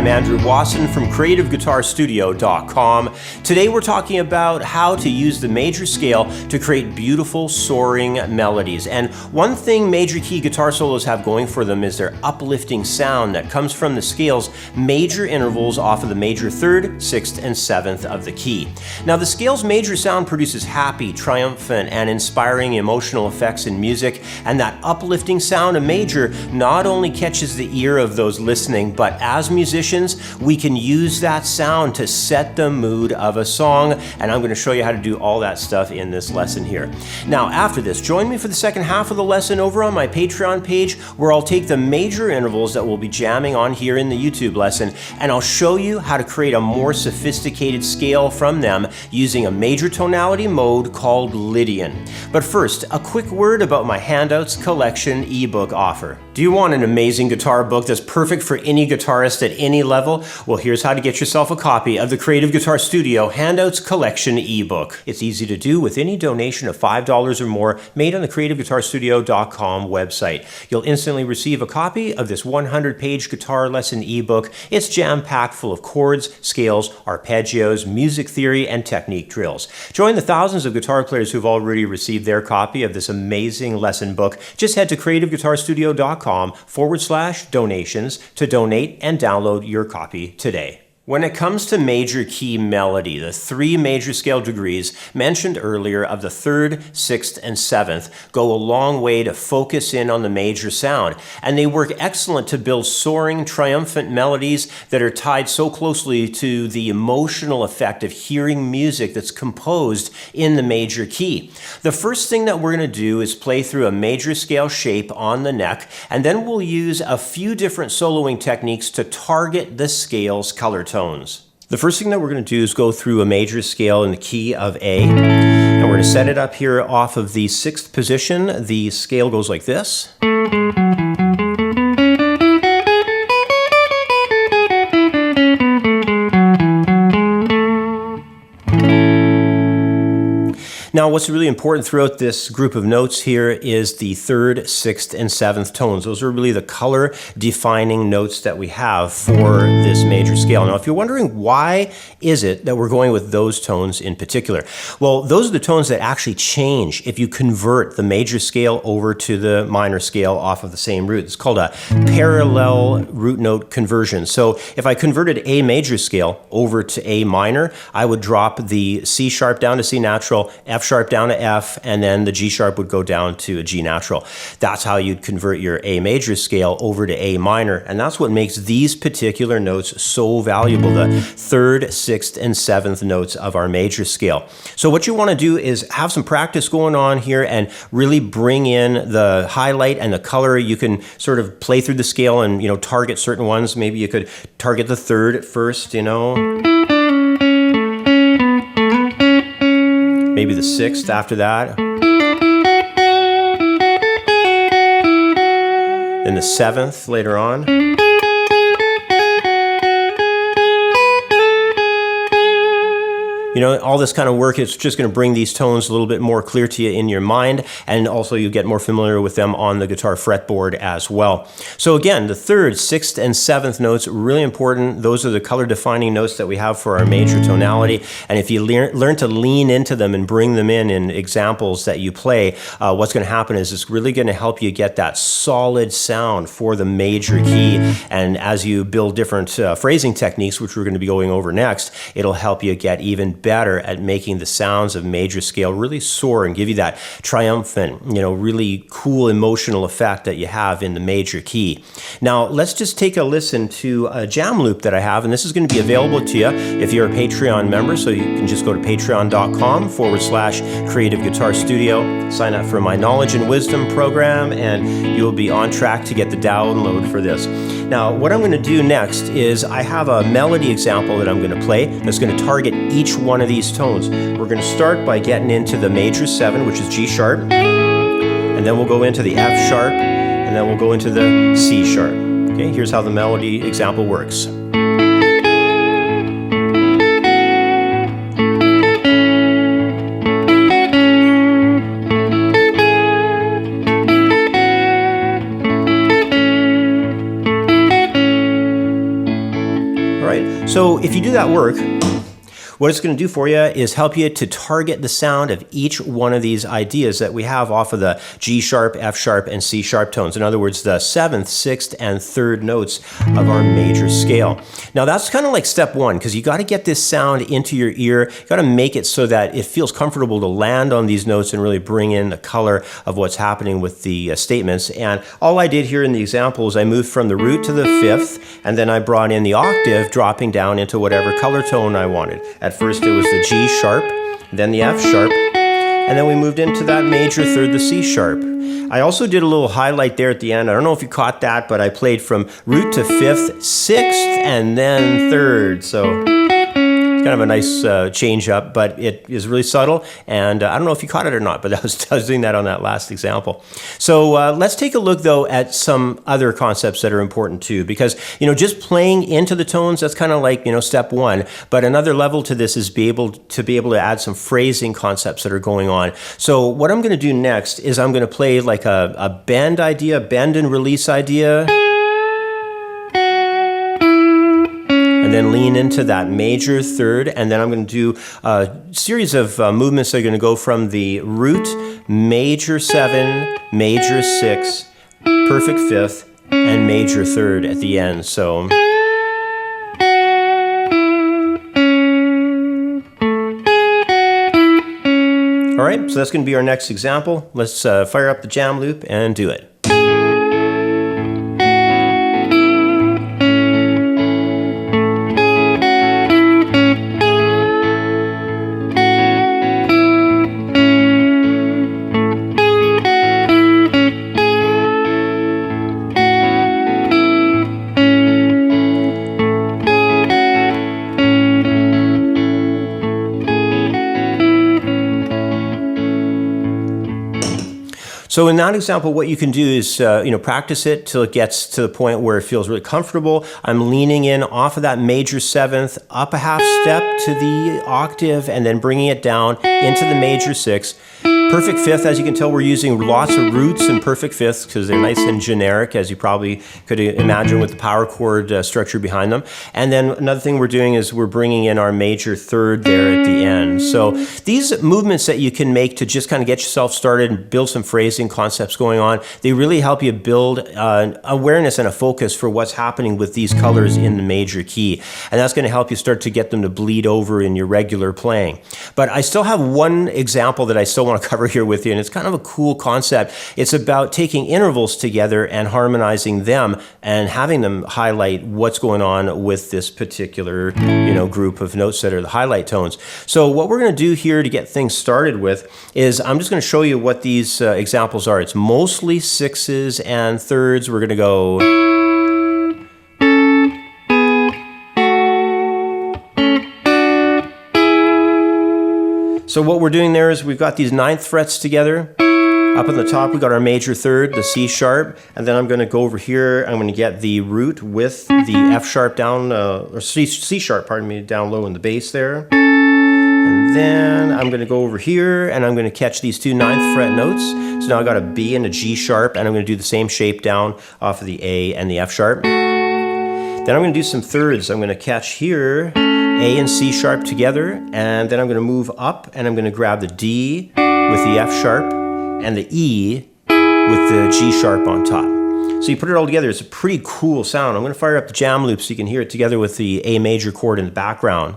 I'm Andrew Wasson from CreativeGuitarStudio.com. Today we're talking about how to use the major scale to create beautiful soaring melodies. And one thing major key guitar solos have going for them is their uplifting sound that comes from the scale's major intervals off of the major 3rd, 6th, and 7th of the key. Now the scale's major sound produces happy, triumphant, and inspiring emotional effects in music, and that uplifting sound of major not only catches the ear of those listening, but as musicians, we can use that sound to set the mood of a song, and I'm going to show you how to do all that stuff in this lesson here. Now, after this, join me for the second half of the lesson over on my Patreon page, where I'll take the major intervals that we'll be jamming on here in the YouTube lesson, and I'll show you how to create a more sophisticated scale from them using a major tonality mode called Lydian. But first, a quick word about my Handouts Collection ebook offer. Do you want an amazing guitar book that's perfect for any guitarist at any level? Well, here's how to get yourself a copy of the Creative Guitar Studio Handouts Collection ebook. It's easy to do with any donation of $5 or more made on the CreativeGuitarStudio.com website. You'll instantly receive a copy of this 100-page guitar lesson ebook. It's jam-packed full of chords, scales, arpeggios, music theory, and technique drills. Join the thousands of guitar players who've already received their copy of this amazing lesson book. Just head to CreativeGuitarStudio.com/donations to donate and download your copy today. When it comes to major key melody, the 3 major scale degrees mentioned earlier of the 3rd, 6th, and 7th go a long way to focus in on the major sound, and they work excellent to build soaring, triumphant melodies that are tied so closely to the emotional effect of hearing music that's composed in the major key. The first thing that we're going to do is play through a major scale shape on the neck, and then we'll use a few different soloing techniques to target the scale's color tones. The first thing that we're going to do is go through a major scale in the key of A, and we're going to set it up here off of the 6th position. The scale goes like this. Now, what's really important throughout this group of notes here is the 3rd, 6th, and 7th tones. Those are really the color-defining notes that we have for this major scale. Now, if you're wondering why is it that we're going with those tones in particular, well, those are the tones that actually change if you convert the major scale over to the minor scale off of the same root. It's called a parallel root note conversion. So if I converted A major scale over to A minor, I would drop the C sharp down to C natural, F sharp down to F, and then the G sharp would go down to a G natural. That's how you'd convert your A major scale over to A minor, and that's what makes these particular notes so valuable, the 3rd, 6th, and 7th notes of our major scale. So what you want to do is have some practice going on here and really bring in the highlight and the color. You can sort of play through the scale and, target certain ones. Maybe you could target the 3rd at first, Maybe the 6th after that. Then the 7th later on. All this kind of work is just going to bring these tones a little bit more clear to you in your mind, and also you get more familiar with them on the guitar fretboard as well. So again, the 3rd, 6th, and 7th notes, really important. Those are the color-defining notes that we have for our major tonality, and if you learn to lean into them and bring them in examples that you play, what's going to happen is it's really going to help you get that solid sound for the major key, and as you build different phrasing techniques, which we're going to be going over next, it'll help you get even better at making the sounds of major scale really soar and give you that triumphant, really cool emotional effect that you have in the major key. Now, let's just take a listen to a jam loop that I have, and this is going to be available to you if you're a Patreon member, so you can just go to patreon.com/Creative Guitar Studio, sign up for my Knowledge and Wisdom program, and you'll be on track to get the download for this. Now, what I'm going to do next is I have a melody example that I'm going to play that's going to target each one of these tones. We're going to start by getting into the major 7, which is G sharp, and then we'll go into the F sharp, and then we'll go into the C sharp. Okay, here's how the melody example works. All right, so if you do that work, what it's going to do for you is help you to target the sound of each one of these ideas that we have off of the G sharp, F sharp, and C sharp tones. In other words, the 7th, 6th, and 3rd notes of our major scale. Now that's kind of like step one, because you got to get this sound into your ear. You got to make it so that it feels comfortable to land on these notes and really bring in the color of what's happening with the statements. And all I did here in the example is I moved from the root to the 5th, and then I brought in the octave, dropping down into whatever color tone I wanted. At first it was the G sharp, then the F sharp, and then we moved into that major third, the C sharp. I also did a little highlight there at the end. I don't know if you caught that, but I played from root to 5th, 6th, and then 3rd. So kind of a nice change up, but it is really subtle, and I don't know if you caught it or not, but I was doing that on that last example. So let's take a look though at some other concepts that are important too, because just playing into the tones, that's kind of like step one, but another level to this is be able to add some phrasing concepts that are going on. So what I'm going to do next is I'm going to play like a bend idea, bend and release idea, and then lean into that major third, and then I'm going to do a series of movements that are going to go from the root, major 7, major 6, perfect 5th, and major 3rd at the end. So all right, so that's going to be our next example. Let's fire up the jam loop and do it. So in that example, what you can do is, practice it till it gets to the point where it feels really comfortable. I'm leaning in off of that major 7th, up a half step to the octave, and then bringing it down into the major 6th. Perfect 5th, as you can tell, we're using lots of roots in perfect 5ths because they're nice and generic, as you probably could imagine with the power chord structure behind them. And then another thing we're doing is we're bringing in our major 3rd there at the end. So these movements that you can make to just kind of get yourself started and build some phrasing concepts going on, they really help you build awareness and a focus for what's happening with these colors in the major key. And that's going to help you start to get them to bleed over in your regular playing. But I still have one example that I still want to cover here with you, and it's kind of a cool concept. It's about taking intervals together and harmonizing them and having them highlight what's going on with this particular group of notes that are the highlight tones. So what we're going to do here to get things started with is I'm just going to show you what these examples are. It's mostly 6s and 3rds. We're going to go So what we're doing there is we've got these 9th frets together. Up on the top, we got our major 3rd, the C sharp, and then I'm going to go over here. I'm going to get the root with the F sharp down, or C sharp, pardon me, down low in the bass there. And then I'm going to go over here and I'm going to catch these two 9th fret notes. So now I got a B and a G sharp, and I'm going to do the same shape down off of the A and the F sharp. Then I'm going to do some 3rds. I'm going to catch here A and C sharp together, and then I'm going to move up and I'm going to grab the D with the F sharp and the E with the G sharp on top. So you put it all together, it's a pretty cool sound. I'm going to fire up the jam loop so you can hear it together with the A major chord in the background.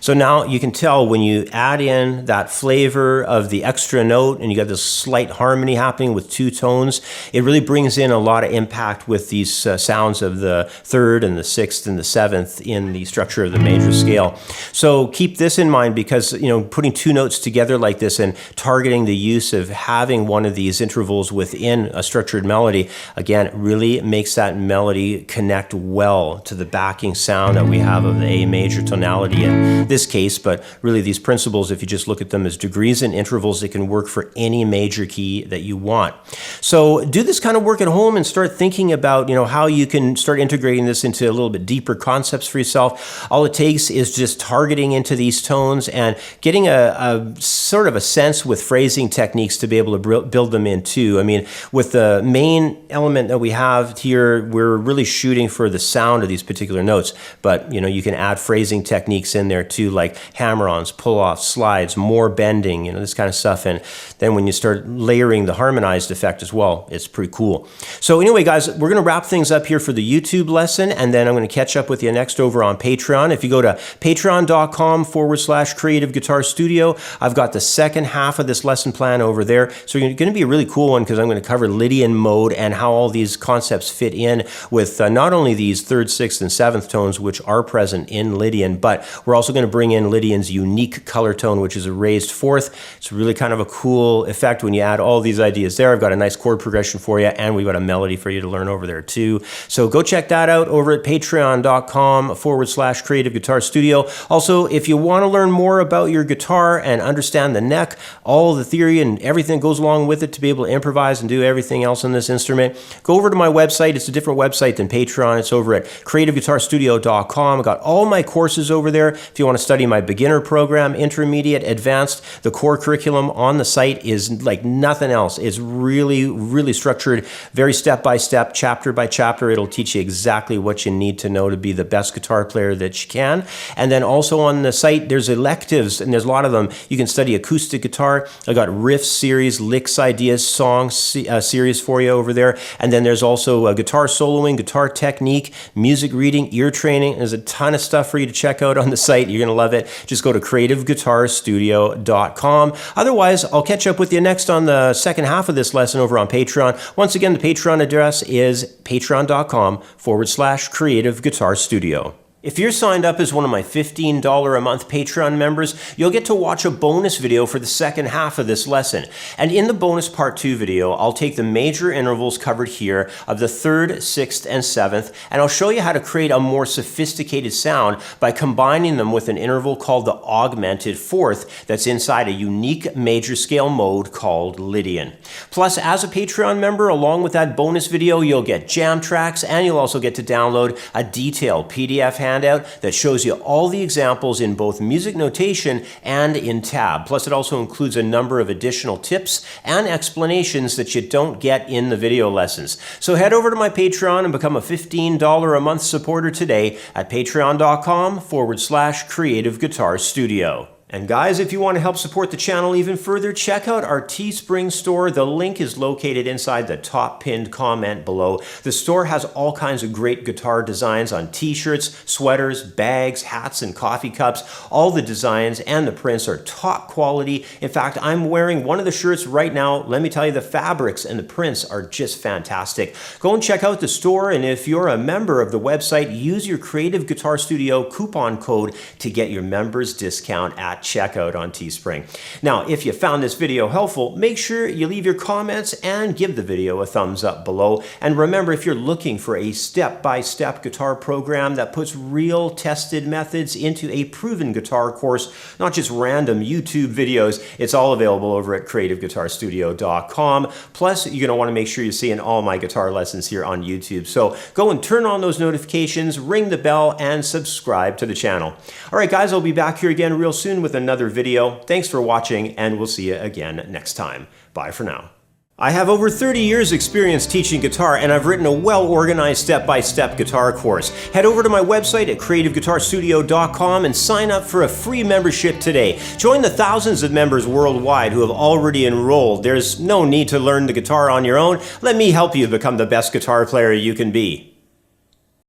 So now you can tell when you add in that flavor of the extra note and you got this slight harmony happening with two tones, it really brings in a lot of impact with these sounds of the third and the sixth and the seventh in the structure of the major scale. So keep this in mind, because putting two notes together like this and targeting the use of having one of these intervals within a structured melody, again, really makes that melody connect well to the backing sound that we have of the A major tonality in this case. But really, these principles, if you just look at them as degrees and intervals, it can work for any major key that you want. So do this kind of work at home and start thinking about how you can start integrating this into a little bit deeper concepts for yourself. All it takes is just targeting into these tones and getting a sort of a sense with phrasing techniques to be able to build them in too. I mean, with the main element that we have here, we're really shooting for the sound of these particular notes, but you can add phrasing techniques in there too, like hammer-ons, pull-offs, slides, more bending, this kind of stuff. And then when you start layering the harmonized effect as well, it's pretty cool. So anyway, guys, we're going to wrap things up here for the YouTube lesson, and then I'm going to catch up with you next over on Patreon. If you go to patreon.com/Creative Guitar Studio, I've got the second half of this lesson plan over there. So it's going to be a really cool one, because I'm going to cover Lydian mode and how all these concepts fit in with not only these third, sixth, and seventh tones, which are present in Lydian, but we're also going to bring in Lydian's unique color tone, which is a raised fourth. It's really kind of a cool effect when you add all these ideas there. I've got a nice chord progression for you, and we've got a melody for you to learn over there too. So go check that out over at patreon.com/Creative Guitar Studio. Also, if you want to learn more about your guitar and understand the neck, all the theory and everything that goes along with it to be able to improvise and do everything else on this instrument, go over to my website. It's a different website than Patreon. It's over at creativeguitarstudio.com. I've got all my courses over there. If you want to study my beginner program, intermediate, advanced, the core curriculum on the site is like nothing else. It's really, really structured, very step-by-step, chapter by chapter. It'll teach you exactly what you need to know to be the best guitar player that you can. And then also on the site, there's electives, and there's a lot of them. You can study acoustic guitar. I got riff series, licks, ideas, song series for you over there. And then there's also guitar soloing, guitar technique, music reading, ear training. There's a ton of stuff for you to check out on the site. You're going to love it. Just go to creativeguitarstudio.com. Otherwise, I'll catch up with you next on the second half of this lesson over on Patreon. Once again, the Patreon address is patreon.com/Creative Guitar Studio. If you're signed up as one of my $15 a month Patreon members, you'll get to watch a bonus video for the second half of this lesson. And in the bonus part 2 video, I'll take the major intervals covered here of the 3rd, 6th, and 7th, and I'll show you how to create a more sophisticated sound by combining them with an interval called the augmented 4th that's inside a unique major scale mode called Lydian. Plus, as a Patreon member, along with that bonus video, you'll get jam tracks, and you'll also get to download a detailed PDF handout that shows you all the examples in both music notation and in tab. Plus, it also includes a number of additional tips and explanations that you don't get in the video lessons. So head over to my Patreon and become a $15 a month supporter today at patreon.com/Creative Guitar Studio. And guys, if you want to help support the channel even further, check out our Teespring store. The link is located inside the top pinned comment below. The store has all kinds of great guitar designs on t-shirts, sweaters, bags, hats, and coffee cups. All the designs and the prints are top quality. In fact, I'm wearing one of the shirts right now. Let me tell you, the fabrics and the prints are just fantastic. Go and check out the store, and if you're a member of the website, use your Creative Guitar Studio coupon code to get your members discount at checkout on Teespring. Now, if you found this video helpful, make sure you leave your comments and give the video a thumbs up below. And remember, if you're looking for a step-by-step guitar program that puts real tested methods into a proven guitar course, not just random YouTube videos, it's all available over at creativeguitarstudio.com. Plus, you're going to want to make sure you're seeing all my guitar lessons here on YouTube. So go and turn on those notifications, ring the bell, and subscribe to the channel. All right, guys, I'll be back here again real soon with another video. Thanks for watching, and we'll see you again next time. Bye for now. I have over 30 years experience teaching guitar, and I've written a well-organized step-by-step guitar course. Head over to my website at creativeguitarstudio.com and sign up for a free membership today. Join the thousands of members worldwide who have already enrolled. There's no need to learn the guitar on your own. Let me help you become the best guitar player you can be.